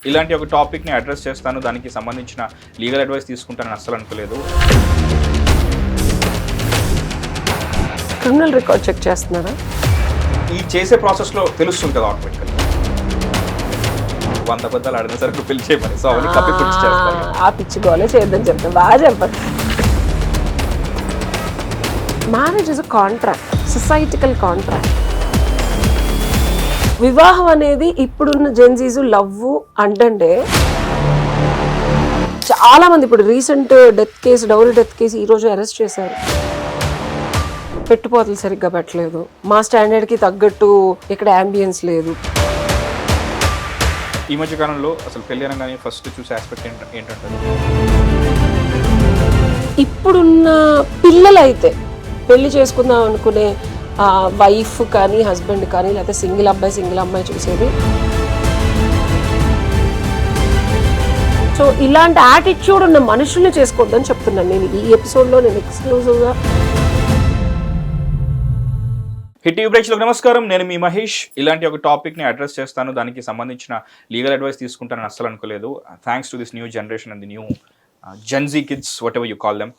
ఇలాంటి ఒక టాపిక్ని అడ్రస్ చేస్తాను, దానికి సంబంధించిన లీగల్ అడ్వైస్ తీసుకుంటానని అస్సలు అనుకోలేదు. క్రిమినల్ రికార్డ్ చెక్ చేస్తున్నారా? ఈ చేసే ప్రాసెస్లో తెలుస్తుంది కదా ఆటోమేటికల్. 100 అబద్ధాలు ఆడిన సరికి పెళ్లి చేయమని, సో అవన్నీ కప్పి పుచ్చి చేస్తారు. ఆ పిచ్చి గోలే చేద్దాం చెప్తాను, బాగా చెప్పండి. Marriage is a contract, societal contract. వివాహం అనేది ఇప్పుడున్న జెన్జీస్ లవ్ అంటే చాలా మంది, ఇప్పుడు recent death case, dowry death case ఈరోజు అరెస్ట్ చేశారు. పెట్టుపోతలు సరిగ్గా పెట్టలేదు, మా స్టాండర్డ్కి తగ్గట్టు ఇక్కడ అంబియన్స్ లేదు. ఈ మధ్య కాలంలో అసలు పెళ్లి అనగానే ఫస్ట్ చూసే ఆస్పెక్ట్ ఏంటంటే, ఇప్పుడున్న పిల్లలైతే పెళ్లి చేసుకుందాం అనుకునే వైఫ్ కానీ హస్బెండ్ కానీ, లేకపోతే సింగిల్ అబ్బాయి సింగిల్ అమ్మాయి చూసేది. సో ఇలాంటి యాటిట్యూడ్ ఉన్న మనుషుల్ని చేసుకోవద్దని చెప్తున్నాను నేను ఈ ఎపిసోడ్లో. నేను ఎక్స్క్లూజివ్గా హిట్ టీవీ ప్రేక్షకులకు నమస్కారం, నేను మీ మహేష్. ఇలాంటి ఒక టాపిక్ని అడ్రస్ చేస్తాను, దానికి సంబంధించిన లీగల్ అడ్వైస్ తీసుకుంటానని అస్సలు అనుకోలేదు. Thanks to this new generation and the new Gen Z kids, whatever you call them.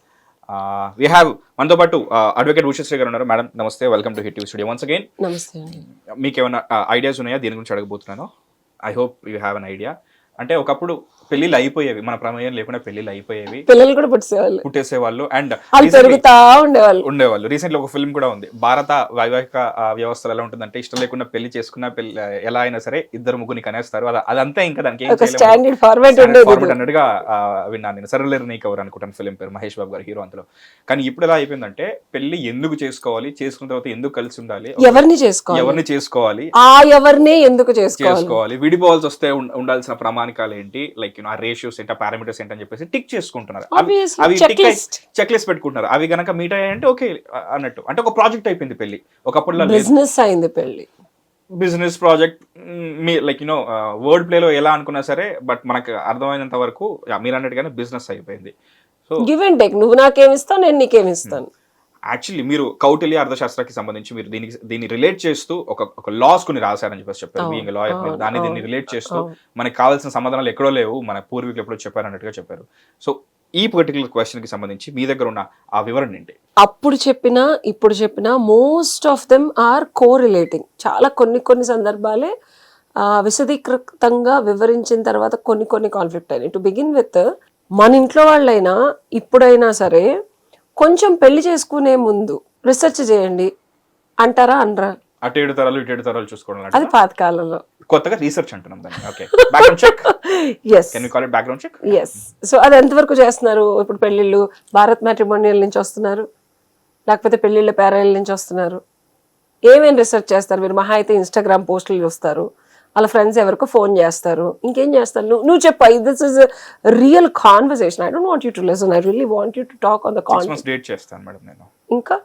We have మనతో పాటు అడ్వకేట్ ఉషశ్రీ గారు ఉన్నారు. మేడం నమస్తే, welcome to hit TV studio once again. నమస్తే అండి. మీకు ఏమైనా ఐడియాస్ ఉన్నాయా దీని గురించి అడగబోతున్నాను? I hope you have an idea. అంటే ఒకప్పుడు పెళ్లిళ్ళు అయిపోయేవి, మన ప్రమేయం లేకుండా పెళ్లిళ్ళు అయిపోయేవి, పిల్లలు కూడా పుట్టేసేవాళ్ళు అండ్ పెరుగుతా ఉండేవాళ్ళు. రీసెంట్లీ ఒక ఫిల్మ్ కూడా ఉంది. భారత వైవాహిక వ్యవస్థలు ఎలా ఉంటుందంటే, ఇష్టం లేకుండా పెళ్లి చేసుకున్న పెళ్లి ఎలా అయినా సరే ఇద్దరు ముగ్గురిని కనేస్తారు, అదంతా ఇంకా దానికి అన్నట్టుగా విన్నాను నేను. సరళర్ నీకు ఎవరు అనుకుంటాను ఫిల్మ్ పేరు, మహేష్ బాబు గారు హీరో అందులో. కానీ ఇప్పుడు ఎలా అయిపోయిందంటే, పెళ్లి ఎందుకు చేసుకోవాలి, చేసుకున్న తర్వాత ఎందుకు కలిసి ఉండాలి, ఎవరిని చేసుకోవాలి, ఎవరిని ఎందుకు చేసుకోవాలి, విడిపోవాల్సి వస్తే ఉండాల్సిన ప్రామాణికాలు ఏంటి, లైక్ ఆ రేషియోస్ ఏంటి, పారామీటర్స్ ఏంటి అని చెప్పేసి టిక్ చేసుకుంటున్నారు. అవి చెక్ లిస్ట్ పెట్టుకుంటున్నారు. అవి గనక మీట్ అయ్యాయంటే ఓకే అన్నట్టు. అంటే ఒక ప్రాజెక్ట్ అయిపోయింది పెళ్లి. ఒకప్పుడు బిజినెస్ అయింది పెళ్లి, బిజినెస్ ప్రాజెక్ట్. మీ లైక్ యూనో వర్డ్ ప్లేలో ఎలా అనుకున్నా సరే, బట్ మనకు అర్థమైనంత వరకు మీరు అన్నట్టుగానే బిజినెస్ అయిపోయింది. సో గివ్ అండ్ టేక్, నువ్వు నాకేమిస్తావు, నేను నీకేమిస్తాను. యాక్చువల్లీ మీరు కౌటిల్య అర్థశాస్త్రానికి సంబంధించి మీరు దీన్ని రిలేట్ చేస్తూ ఒక లాస్ కొన్ని రాశారని చెప్పేసి చెప్పారు. బీయింగ్ లాయర్ మీరు దీన్ని రిలేట్ చేస్తూ మనకి కావాల్సిన సమాధానాలు ఎక్కడో లేవు, మన పూర్వీకులు ఎప్పుడో చెప్పారు అన్నట్టుగా చెప్పారు. సో ఈ పర్టికులర్ క్వశ్చన్ కి సంబంధించి మీ దగ్గర ఉన్న ఆ వివరణ ఏంటి? అప్పుడు చెప్పినా ఇప్పుడు చెప్పినా most of them are correlating. చాలా కొన్ని సందర్భాలే విశదీకృతంగా వివరించిన తర్వాత కొన్ని కాన్ఫ్లిక్ట్ అయినాయి. టు బిగిన్ విత్, మన ఇంట్లో వాళ్ళైనా ఇప్పుడైనా సరే కొంచెం పెళ్లి చేసుకునే ముందు రీసెర్చ్ చేయండి అంటారా అనరా? అటు 7 తరాలు ఇటు 7 తరాలు చూసుకోవడం, అది పాతకాలంలో. కొత్తగా రీసెర్చ్ అంటున్నాం దాన్ని. Okay, background check. yes, can we call it background check? yes. So అది ఎంతవరకు చేస్తున్నారు? ఇప్పుడు పెళ్లిళ్ళు భారత్ మ్యాట్రిమోనియల్ నుంచి వస్తున్నారు, లేకపోతే పెళ్లిళ్ళ పేరాయిల నుంచి వస్తున్నారు. ఏమేమి రీసెర్చ్ చేస్తారు మీరు? మహా అయితే ఇన్స్టాగ్రామ్ పోస్టులు చూస్తారు, వాళ్ళ ఫ్రెండ్స్ ఎవరికో ఫోన్ చేస్తారు, ఇంకేం చేస్తారు? నువ్వు చెప్పు. This is real conversation. I don't want you to listen, I really want you to talk on the conversation. Date చేస్తాను మేడం నేను. ఇంకా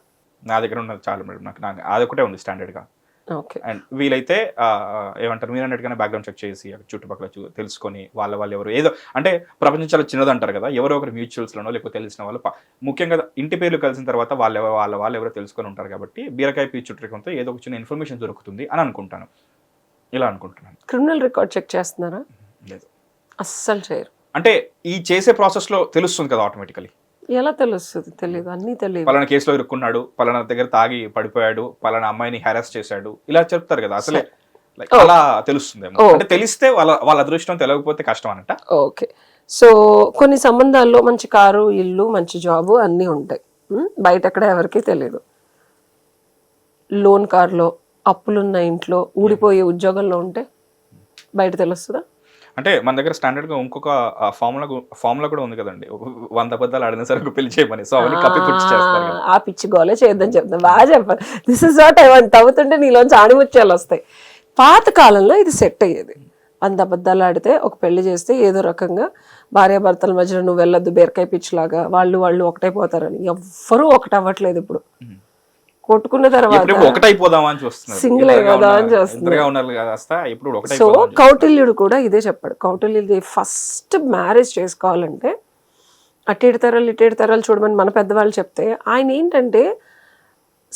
నా దగ్గర ఉన్నది చాలు మేడం, నాకు అదొకటే ఉంది స్టాండర్డ్ గా. ఓకే. అండ్ వీలైతే ఏమంటారు, మీరు అన్నట్టుగానే బ్యాక్గ్రౌండ్ చెక్ చేసి చుట్టుపక్కల తెలుసుకొని వాళ్ళు ఎవరు, ఏదో అంటే ప్రపంచం చాలా చిన్నది అంటారు కదా, ఎవరో ఒకరు మ్యూచువల్స్లోనో లేకపోతే తెలిసిన వాళ్ళు, ముఖ్యంగా ఇంటి పేర్లు కలిసిన తర్వాత వాళ్ళు ఎవరో తెలుసుకొని ఉంటారు కాబట్టి బీరకాయ పీ చుట్టరికంతో ఏదో ఒక చిన్న ఇన్ఫర్మేషన్ దొరుకుతుంది అని అనుకుంటాను. ఇలా అనుకుంటున్నాను. క్రిమినల్ రికార్డ్ చెక్ చేస్తున్నారా? లేదు, అస్సలు చేయరు. అంటే ఈ చేసే ప్రాసెస్లో తెలుస్తుంది కదా ఆటోమేటికలీ. ఎలా తెలుస్తుంది? తెలియదు, అన్నీ తెలియదు. పలానా కేసులో ఇరుక్కున్నాడు, పలానా దగ్గర తాగి పడిపోయాడు, పలానా అమ్మాయిని హెరాస్ చేశాడు, ఇలా చెప్తారు కదా. అసలే అలా తెలుస్తుంది. అంటే తెలిస్తే వాళ్ళ అదృష్టం, తెలియకపోతే కష్టం అన్నట్ట. ఓకే. సో కొన్ని సంబంధాల్లో మంచి కారు, ఇల్లు, మంచి జాబు అన్నీ ఉంటాయి, బయట ఎక్కడ ఎవరికీ తెలియదు. లోన్ కార్లో, అప్పులున్న ఇంట్లో, ఊడిపోయే ఉద్యోగంలో ఉంటే బయట తెలుస్తుందా? అంటే మన దగ్గర స్టాండర్డ్ గా ఇంకొక ఫార్ములా కూడా ఉంది కదండి, 100 అబద్ధాలు ఆడిన సరికి పెళ్లి చేయమని. సో అవన్నీ కప్పి పుచ్చి చేస్తారు. ఆ పిచ్చి గోలే చేద్దాం చెప్తాను, బాగా చెప్పాలి. This is what I want. తవ్వుతుంటే నీలోంచి ఆణిముత్యాలు వస్తాయి. పాత కాలంలో ఇది సెట్ అయ్యేది. 100 అబద్ధాలు ఆడితే ఒక పెళ్లి చేస్తే ఏదో రకంగా భార్యాభర్తల మధ్యలో నువ్వు వెళ్ళొద్దు, బీరకాయ పిచ్చిలాగా వాళ్ళు ఒకటైపోతారని. ఎవ్వరూ ఒకటవ్వట్లేదు ఇప్పుడు. కొట్టుకున్న తర్వాత సింగిల్ అయిపోదాం అని చూస్తున్నారు. సో కౌటిల్యుడు కూడా ఇదే చెప్పాడు. కౌటిల్యుడు ఫస్ట్ మ్యారేజ్ చేసుకోవాలంటే అటు 7 తరాలు ఇటు 7 తరాలు చూడమని మన పెద్దవాళ్ళు చెప్తే, ఆయన ఏంటంటే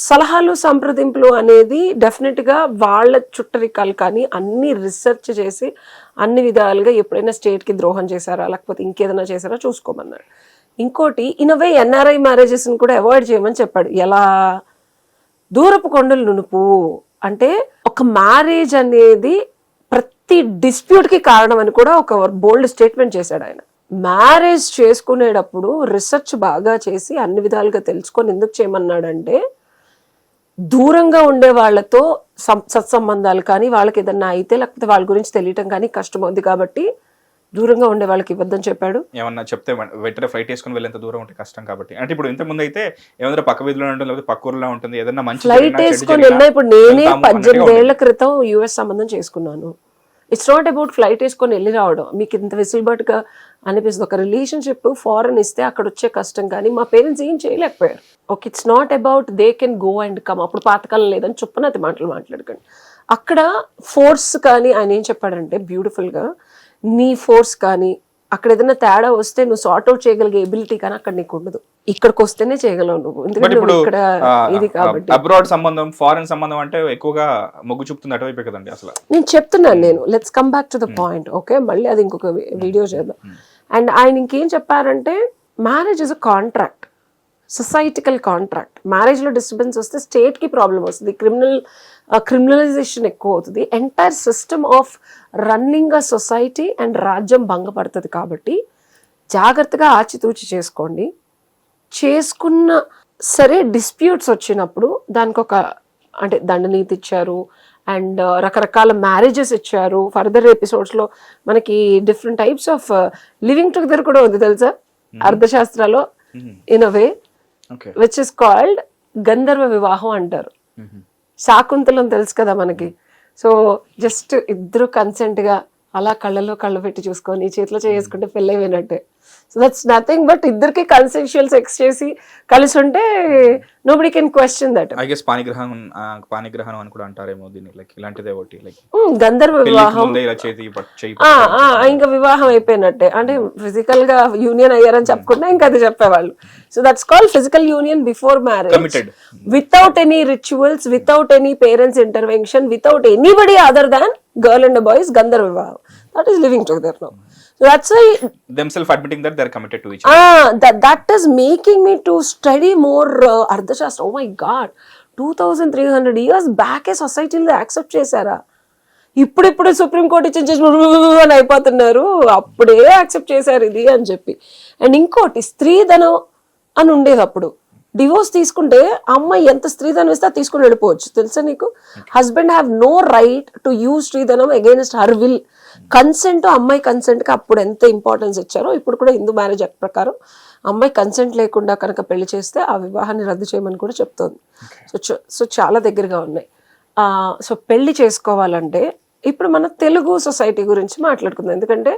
సలహాలు సంప్రదింపులు అనేది డెఫినెట్గా వాళ్ళ చుట్టరికాలు కానీ అన్ని రీసెర్చ్ చేసి అన్ని విధాలుగా ఎప్పుడైనా స్టేట్కి ద్రోహం చేశారా లేకపోతే ఇంకేదైనా చేశారా చూసుకోమన్నాడు. ఇంకోటి ఇనవే ఎన్ఆర్ఐ మ్యారేజెస్ని కూడా అవాయిడ్ చేయమని చెప్పాడు. ఎలా? దూరపు కొండలు నునుపు అంటే ఒక మ్యారేజ్ అనేది ప్రతి డిస్ప్యూట్కి కారణం అని కూడా ఒక బోల్డ్ స్టేట్మెంట్ చేశాడు ఆయన. మ్యారేజ్ చేసుకునేటప్పుడు రీసెర్చ్ బాగా చేసి అన్ని విధాలుగా తెలుసుకొని ఎందుకు చేయమన్నాడంటే దూరంగా ఉండే వాళ్ళతో సత్సంబంధాలు కానీ వాళ్ళకి ఏదన్నా అయితే లేకపోతే వాళ్ళ గురించి తెలియటం కానీ కష్టం అవుతుంది కాబట్టి దూరంగా ఉండే వాళ్ళకి ఇవ్వద్దని చెప్పాడు. ఏమన్నా చెప్తే వెంటనే ఫ్లైట్ వేసుకుని వెళ్ళేంత దూరం ఉంటే కష్టం కాబట్టి. అంటే ఇప్పుడు ఇంత ముందు అయితే ఏమైనా పక్క వీధిలో ఉంటుంది లేకపోతే పక్క ఊర్లో ఉంటుంది ఏదన్నా మంచి ఫ్లైట్ వేసుకొని వెళ్ళినా. ఇప్పుడు నేనే 18 ఏళ్ల క్రితం యుఎస్ సంబంధం చేసుకున్నాను. ఇట్స్ నాట్ అబౌట్ ఫ్లైట్ వేసుకొని వెళ్ళి రావడం. మీకు ఇంత వెసులుబాటుగా అనిపిస్తుంది. ఒక రిలేషన్షిప్ ఫారెన్ ఇస్తే అక్కడ వచ్చే కష్టం కానీ మా పేరెంట్స్ ఏం చేయలేకపోయారు. Okay, it's not about they can go and come. అప్పుడు పాతకాలం లేదని చొప్పునతి మాటలు మాట్లాడకండి. అక్కడ ఫోర్స్ కానీ ఆయన ఏం చెప్పాడంటే బ్యూటిఫుల్గా, నీ ఫోర్స్ కానీ అక్కడ ఏదైనా తేడా వస్తే నువ్వు సార్ట్ అవుట్ చేయగలిగే ఎబిలిటీ కానీ అక్కడ నీకు ఉండదు. ఇక్కడికి వస్తేనే చేయగలవు నువ్వు, ఎందుకంటే నువ్వు ఇక్కడ ఇది కాబట్టి. అబ్రాడ్ సంబంధం ఫారెన్ సంబంధం అంటే ఎక్కువగా మొగ్గు చూపుతుంది అటువైపే కదండి అసలు. నేను చెప్తున్నాను, నేను let's come back to the point. Okay, మళ్ళీ అది ఇంకొక వీడియో చేద్దాం. అండ్ ఆయన ఇంకేం చెప్పారంటే marriage is a contract, societal contract. మ్యారేజ్లో డిస్టర్బెన్స్ వస్తే స్టేట్కి ప్రాబ్లం వస్తుంది, క్రిమినలైజేషన్ ఎక్కువ అవుతుంది, entire system of running a society and రాజ్యం భంగపడుతుంది. కాబట్టి జాగ్రత్తగా ఆచితూచి చేసుకోండి. చేసుకున్న సరే డిస్ప్యూట్స్ వచ్చినప్పుడు దానికి ఒక అంటే దండనీతి ఇచ్చారు అండ్ రకరకాల మ్యారేజెస్ ఇచ్చారు. ఫర్దర్ ఎపిసోడ్స్లో మనకి different types of living together కూడా ఉంది తెలుసా అర్థశాస్త్రాలో, in a way which is called గంధర్వ వివాహం అంటారు. శాకుంతలం తెలుసు కదా మనకి. సో జస్ట్ ఇద్దరు కన్సెంట్ గా అలా కళ్ళలో కళ్ళు పెట్టి చూసుకొని చేతిలో చేసుకుంటే పెళ్ళి అయిపోయినట్టే. సో దట్స్ నథింగ్ బట్ ఇద్దరికి కన్సెన్షువల్ సెక్స్ చేసి కలిసి ఉంటే nobody can question that. I guess పాణిగ్రహణం అని కూడా అంటారేమో దీన్ని, లైక్ ఇలాంటిదే ఒకటి లైక్ గంధర్వ వివాహం. ఇంకా వివాహం అయిపోయినట్టే, అంటే ఫిజికల్ గా యూనియన్ అయ్యారని చెప్పకుండా ఇంకా అది చెప్పేవాళ్ళు. So that's called physical union before marriage, without any rituals, without any parents intervention, without anybody other than girl and boys. గంధర్వ వివాహం, that is living together now. So that's why themselves admitting that they're committed to each other. That is making me to study more Ardhashastra. Oh my God, 2300 years back ఏ సొసైటీలో accept చేశారా? ఇప్పుడు supreme court ఇచ్చేసి అని అయిపోతున్నారు, అప్పుడే accept చేశారు ఇది అని చెప్పి. అండ్ ఇంకోటి స్త్రీధనం అని ఉండేది అప్పుడు. డివోర్స్ తీసుకుంటే అమ్మాయి ఎంత స్త్రీధనం ఇస్తే తీసుకుని వెళ్ళిపోవచ్చు తెలుసా నీకు. Husband have no right to use స్త్రీధనం అగైన్స్ట్ హర్ విల్. కన్సెంట్, అమ్మాయి కన్సెంట్కి అప్పుడు ఎంత ఇంపార్టెన్స్ ఇచ్చారో ఇప్పుడు కూడా హిందూ మ్యారేజ్ యాక్ట్ ప్రకారం అమ్మాయి కన్సెంట్ లేకుండా కనుక పెళ్లి చేస్తే ఆ వివాహాన్ని రద్దు చేయమని కూడా చెప్తోంది. సో చాలా దగ్గరగా ఉన్నాయి. సో పెళ్లి చేసుకోవాలంటే ఇప్పుడు మన తెలుగు సొసైటీ గురించి మాట్లాడుకుందాం. ఎందుకంటే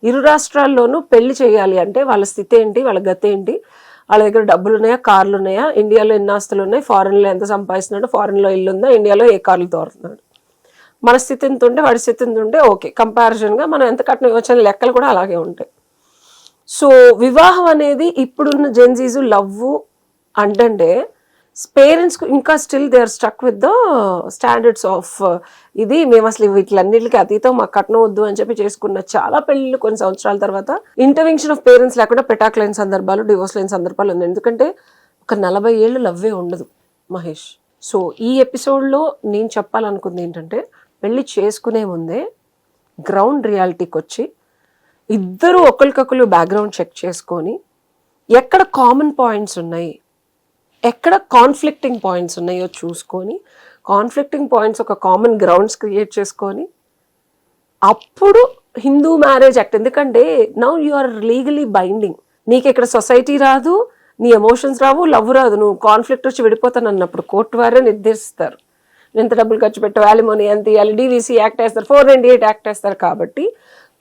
ఇరు రాష్ట్రాల్లోనూ పెళ్లి చేయాలి అంటే వాళ్ళ స్థితి ఏంటి, వాళ్ళ గతి ఏంటి, వాళ్ళ దగ్గర డబ్బులు ఉన్నాయా, కార్లు ఉన్నాయా, ఇండియాలో ఎన్ని ఆస్తులు ఉన్నాయి, ఫారెన్లో ఎంత సంపాదిస్తున్నాడు, ఫారెన్లో ఇల్లు ఉందా, ఇండియాలో ఏ కార్లు తోరుతున్నాడు, మన స్థితి ఎంత ఉంటే వాడి స్థితి ఎంత ఉంటే ఓకే, కంపారిజన్గా మనం ఎంత కట్నం ఇవ్వచ్చు లెక్కలు కూడా అలాగే ఉంటాయి. సో వివాహం అనేది ఇప్పుడున్న జెన్జీస్ లవ్ అంటే పేరెంట్స్కు ఇంకా still they are stuck with the standards of ఇది మేము అసలు వీటిలన్నిటికీ అతీతం మాకు కట్నం వద్దు అని చెప్పి చేసుకున్న చాలా పెళ్ళిళ్ళు కొన్ని సంవత్సరాల తర్వాత ఇంటర్వెన్షన్ ఆఫ్ పేరెంట్స్ లేకుండా పెటాక్ లేని సందర్భాలు, డివోర్స్ లేని సందర్భాలు ఉన్నాయి. ఎందుకంటే ఒక 40 ఏళ్ళు లవ్వే ఉండదు మహేష్. సో ఈ ఎపిసోడ్లో నేను చెప్పాలనుకుంది ఏంటంటే పెళ్లి చేసుకునే ముందే గ్రౌండ్ రియాలిటీకి వచ్చి ఇద్దరు ఒకరికొకరు బ్యాక్గ్రౌండ్ చెక్ చేసుకొని ఎక్కడ కామన్ పాయింట్స్ ఉన్నాయి, ఎక్కడ కాన్ఫ్లిక్టింగ్ పాయింట్స్ ఉన్నాయో చూసుకొని కాన్ఫ్లిక్టింగ్ పాయింట్స్ ఒక కామన్ గ్రౌండ్స్ క్రియేట్ చేసుకొని అప్పుడు హిందూ మ్యారేజ్ యాక్ట్. ఎందుకంటే now you are legally binding. నీకు ఇక్కడ సొసైటీ రాదు, నీ ఎమోషన్స్ రావు, లవ్ రాదు, నువ్వు కాన్ఫ్లిక్ట్ వచ్చి విడిపోతాను అన్నప్పుడు కోర్టు వారే నిర్దేశిస్తారు ఎంత డబ్బులు ఖర్చు పెట్టావు, యాలిమోనీ ఎంత ఇవ్వాలి, డివిసి యాక్ట్ వేస్తారు, 498 యాక్ట్ వేస్తారు. కాబట్టి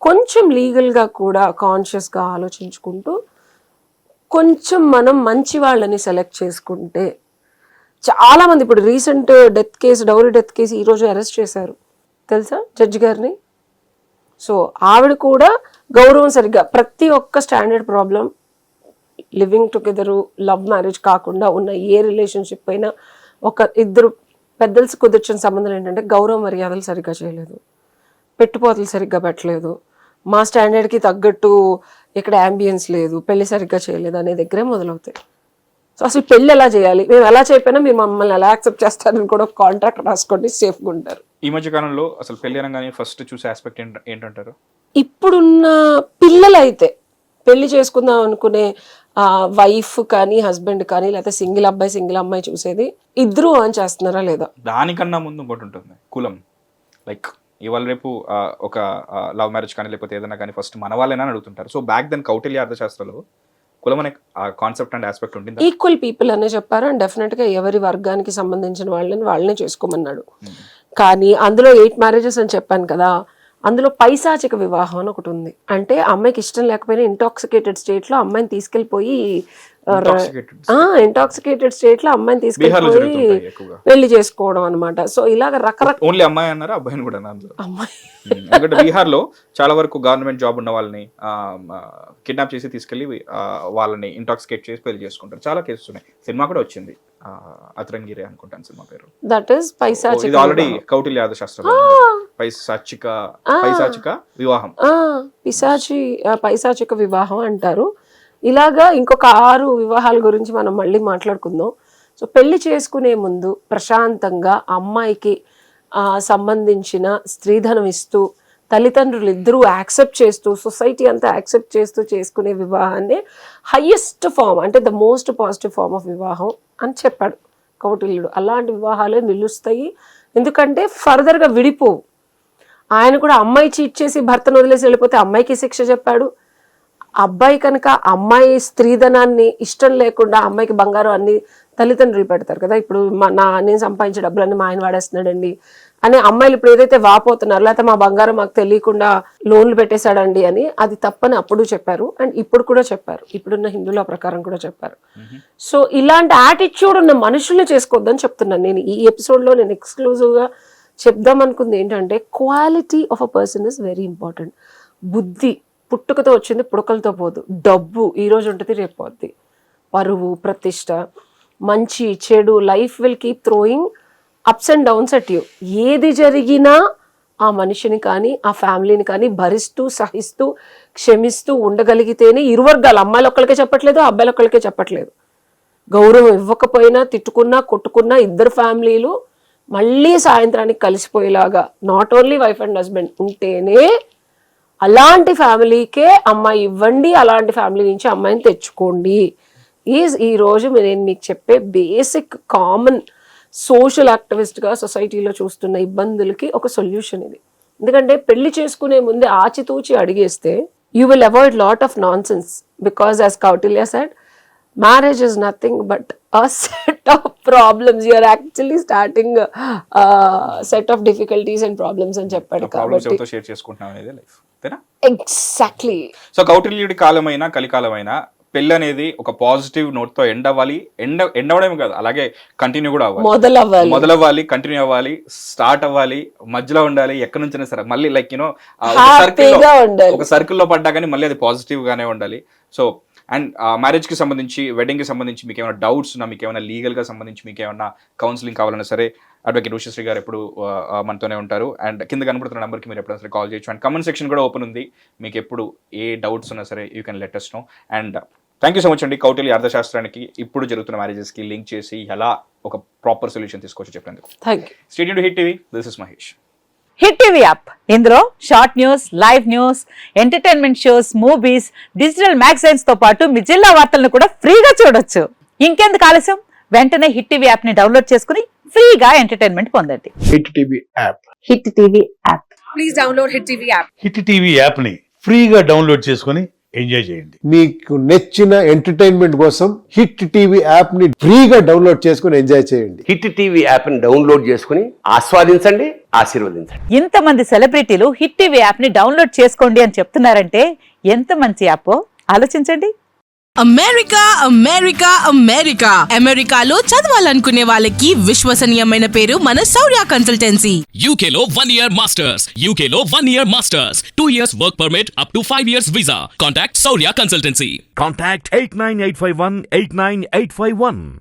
కొంచెం లీగల్గా కూడా కాన్షియస్గా ఆలోచించుకుంటూ కొంచెం మనం మంచి వాళ్ళని సెలెక్ట్ చేసుకుంటే చాలా మంది ఇప్పుడు recent death case, dowry death case ఈరోజు అరెస్ట్ చేశారు తెలుసా జడ్జి గారిని. సో ఆవిడ కూడా గౌరవం సరిగ్గా ప్రతి ఒక్క standard problem living together, love marriage కాకుండా ఉన్న ఏ రిలేషన్షిప్ అయినా ఇద్దరు పెద్దలు కుదిర్చిన సంబంధం ఏంటంటే గౌరవ మర్యాదలు సరిగ్గా చేయలేదు, పెట్టుపోతలు సరిగ్గా పెట్టలేదు, మా స్టాండర్డ్కి తగ్గట్టు ఇక్కడ అంబియన్స్ లేదు, పెళ్లి సరిగ్గా చేయలేదు అనే దగ్గరే మొదలవుతాయి. సో అసలు పెళ్లి ఎలా చేయాలి, మేము ఎలా చెప్పినా మీరు మమ్మల్ని ఎలా యాక్సెప్ట్ చేస్తారని కూడా ఒక కాంట్రాక్ట్ రాసుకోండి, సేఫ్గా ఉంటారు. ఈ మధ్య కాలంలో అసలు పెళ్లి అనగానే ఫస్ట్ చూసే ఆస్పెక్ట్ ఏంటంటారు? ఇప్పుడున్న పిల్లలైతే పెళ్లి చేసుకుందాం అనుకునే వైఫ్ కానీ హస్బెండ్ కానీ లేకపోతే సింగిల్ అబ్బాయి సింగిల్ అమ్మాయి చూసేది ఇద్దరు ఆన్ చేస్తున్నారా లేదా. దానికన్నా ముందు ఇంకోటి ఉంటుంది, కులం. లైక్ ఇవాళ రేపు ఒక లవ్ మ్యారేజ్ కానీ లేకపోతే ఏదైనా కానీ ఫస్ట్ మన వాళ్ళైనా అడుగుతుంటారు. సో బ్యాక్ దెన్ కౌటిల్య అర్థశాస్త్రంలో కులం అనే కాన్సెప్ట్ అండ్ ఆస్పెక్ట్ ఉంటుంది. ఈక్వల్ పీపుల్ అనే చెప్పారు అండ్ డెఫినెట్ గా ఎవరి వర్గానికి సంబంధించిన వాళ్ళనే చేసుకోమన్నాడు. కానీ అందులో 8 మ్యారేజెస్ అని చెప్పాను కదా, అందులో పైశాచిక వివాహం అని ఒకటి ఉంది. అంటే అమ్మాయికి ఇష్టం లేకపోయినా ఇంటాక్సికేటెడ్ స్టేట్ లో అమ్మాయిని తీసుకెళ్లిపోయి ఇంటాక్సికేటెడ్ స్టేట్ లో అమ్మాయిని తీసుకెళ్లిపోయి పెళ్లి చేసుకోవడం అనమాట. సో ఇలాగ రకరకాల ఓన్లీ అమ్మాయి అన్నారా అబ్బాయిని కూడా అమ్మాయి ఎందుకంటే బీహార్ లో చాలా వరకు గవర్నమెంట్ జాబ్ ఉన్న వాళ్ళని కిడ్నాప్ చేసి తీసుకెళ్లి వాళ్ళని ఇంటాక్సికేట్ చేసి పెళ్లి చేసుకుంటారు. చాలా కేసెస్ ఉన్నాయి. సినిమా కూడా వచ్చింది, అతరంగిరి అనుకుంటాను సినిమా పేరు. దట్ ఈస్ పైశాచిక. ఇది ఆల్రెడీ కౌటిల్య అర్థశాస్త్రంలో పైశాచిక వివాహం, పైశాచిక వివాహం అంటారు. ఇలాగా ఇంకొక 6 వివాహాల గురించి మనం మళ్ళీ మాట్లాడుకుందాం. సో పెళ్లి చేసుకునే ముందు ప్రశాంతంగా అమ్మాయికి సంబంధించిన స్త్రీధనం ఇస్తూ తల్లిదండ్రులు ఇద్దరూ యాక్సెప్ట్ చేస్తూ సొసైటీ అంతా యాక్సెప్ట్ చేస్తూ చేసుకునే వివాహాన్ని హైయెస్ట్ ఫామ్, అంటే the most positive form of వివాహం అని చెప్పాడు కౌటిల్యుడు. అలాంటి వివాహాలే నిలుస్తాయి, ఎందుకంటే ఫర్దర్గా విడిపోవు. ఆయన కూడా అమ్మాయి చీట్ చేసి భర్తను వదిలేసి వెళ్ళిపోతే అమ్మాయికి శిక్ష చెప్పాడు. అబ్బాయి కనుక అమ్మాయి స్త్రీధనాన్ని ఇష్టం లేకుండా అమ్మాయికి బంగారం అన్ని తల్లిదండ్రులు పెడతారు కదా, ఇప్పుడు నేను సంపాదించే డబ్బులన్నీ మా ఆయన వాడేస్తున్నాడండి అని అమ్మాయిలు ఇప్పుడు ఏదైతే వాపోతున్నారు, లేకపోతే మా బంగారం మాకు తెలియకుండా లోన్లు పెట్టేశాడండి అని, అది తప్పని అప్పుడు చెప్పారు అండ్ ఇప్పుడు కూడా చెప్పారు, ఇప్పుడున్న హిందువుల ప్రకారం కూడా చెప్పారు. సో ఇలాంటి యాటిట్యూడ్ ఉన్న మనుషుల్ని చేసుకోవద్దని చెప్తున్నాను నేను. ఈ ఎపిసోడ్లో నేను ఎక్స్క్లూజివ్గా చెప్దాం అనుకుంది ఏంటంటే quality of a person is very important. బుద్ధి పుట్టుకతో వచ్చింది, పుడకలతో పోదు. డబ్బు ఈ రోజు ఉంటుంది, రేపు పోద్ది. పరువు, ప్రతిష్ట, మంచి చెడు, life will keep throwing ups and downs at you. ఏది జరిగినా ఆ మనిషిని కానీ ఆ ఫ్యామిలీని కానీ భరిస్తూ సహిస్తూ క్షమిస్తూ ఉండగలిగితేనే ఇరు వర్గాలు, అమ్మాయిలు ఒక్కరికే చెప్పట్లేదు, అబ్బాయిలు ఒక్కరికే చెప్పట్లేదు, గౌరవం ఇవ్వకపోయినా తిట్టుకున్నా కొట్టుకున్నా ఇద్దరు ఫ్యామిలీలు మళ్ళీ సాయంత్రానికి కలిసిపోయేలాగా not only wife and husband ఉంటేనే అలాంటి ఫ్యామిలీకే అమ్మాయి ఇవ్వండి, అలాంటి ఫ్యామిలీ నుంచి అమ్మాయిని తెచ్చుకోండి. ఈ రోజు నేను మీకు చెప్పే బేసిక్ కామన్ సోషల్ యాక్టివిస్ట్గా సొసైటీలో చూస్తున్న ఇబ్బందులకి ఒక సొల్యూషన్ ఇది. ఎందుకంటే పెళ్లి చేసుకునే ముందే ఆచితూచి అడిగేస్తే you will avoid lot of nonsense, because as Kautilya said marriage is nothing but a set of problems. You are actually starting a set of difficulties and problems అని చెప్పాడు కాబట్టి షేర్ చేసుకుంటున్నాం అనేది లైఫ్. ఎగ్జాక్ట్లీ. సో కౌటిల్యుడి కాలమైనా కలికాలమైనా పెళ్ళి అనేది ఒక positive note తో end అవ్వాలి, ఎండ్ అవ్వడమే కాదు అలాగే కంటిన్యూ కూడా అవ్వాలి, మొదలవ్వాలి, కంటిన్యూ అవ్వాలి, స్టార్ట్ అవ్వాలి, మధ్యలో ఉండాలి, ఎక్కడి నుంచైనా సరే మళ్ళీ లైక్ యూనో ఒక సర్కిల్లో పడ్డా కానీ మళ్ళీ అది పాజిటివ్ గానే ఉండాలి. సో అండ్ మ్యారేజ్ కి సంబంధించి, వెడ్డింగ్ కి సంబంధించి మీకు ఏమైనా డౌట్స్ ఉన్నా, మీకు ఏమైనా లీగల్ గా సంబంధించి మీకు ఏమైనా కౌన్సిలింగ్ కావాలన్నా సరే అడ్వకేట్ ఉషశ్రీ గారు ఎప్పుడు మనతోనే ఉంటారు. అండ్ కింద కనబడుతున్న నెంబర్కి మీరు ఎప్పుడైనా సరే కాల్ చేయొచ్చు. అండ్ కమెంట్ సెక్షన్ కూడా ఓపెన్ ఉంది, మీకు ఎప్పుడు ఏ డౌట్స్ ఉన్నా సరే you can let us know. And thank you so much అండి కౌటిల్య అర్థశాస్త్రానికి ఇప్పుడు జరుగుతున్న మ్యారేజెస్ కి లింక్ చేసి ఎలా ఒక ప్రాపర్ సొల్యూషన్ తీసుకోవచ్చు చెప్పేందుకు. Stay tuned to hit TV. This is Mahesh. Hit TV app, ఇందులో short news, live news, entertainment shows, movies, digital magazines తో పాటు మీ జిల్లా వార్తలను కూడా ఫ్రీగా చూడొచ్చు. ఇంకెందుకు ఆలస్యం, వెంటనే హిట్ టీవీ యాప్ ని డౌన్లోడ్ చేసుకుని ఫ్రీగా ఎంటర్టైన్మెంట్ పొందండి. Hit TV app, hit TV app, please download hit TV app. Hit TV app ని ఫ్రీగా డౌన్లోడ్ చేసుకుని ఎంజాయ్ చేయండి. మీకు నచ్చిన ఎంటర్టైన్మెంట్ కోసం హిట్ టీవీ యాప్ ని ఫ్రీగా డౌన్లోడ్ చేసుకుని ఎంజాయ్ చేయండి. హిట్ టీవీ యాప్ ని డౌన్లోడ్ చేసుకుని ఆస్వాదించండి, ఆశీర్వదించండి. ఇంతమంది సెలబ్రిటీలు హిట్ టీవీ యాప్ ని డౌన్లోడ్ చేసుకోండి అని చెప్తున్నారంటే ఎంత మంచి యాప్ ఆలోచించండి. అమెరికా అమెరికా అమెరికా అమెరికాలో చదవాలనుకునే వాళ్ళకి విశ్వసనీయమైన పేరు మన శౌర్య కన్సల్టెన్సీ. UK లో 1 year masters, UK లో 1 year masters, 2 years work permit up to 5 years visa. Contact Saurya Consultancy. Contact 89851 89851.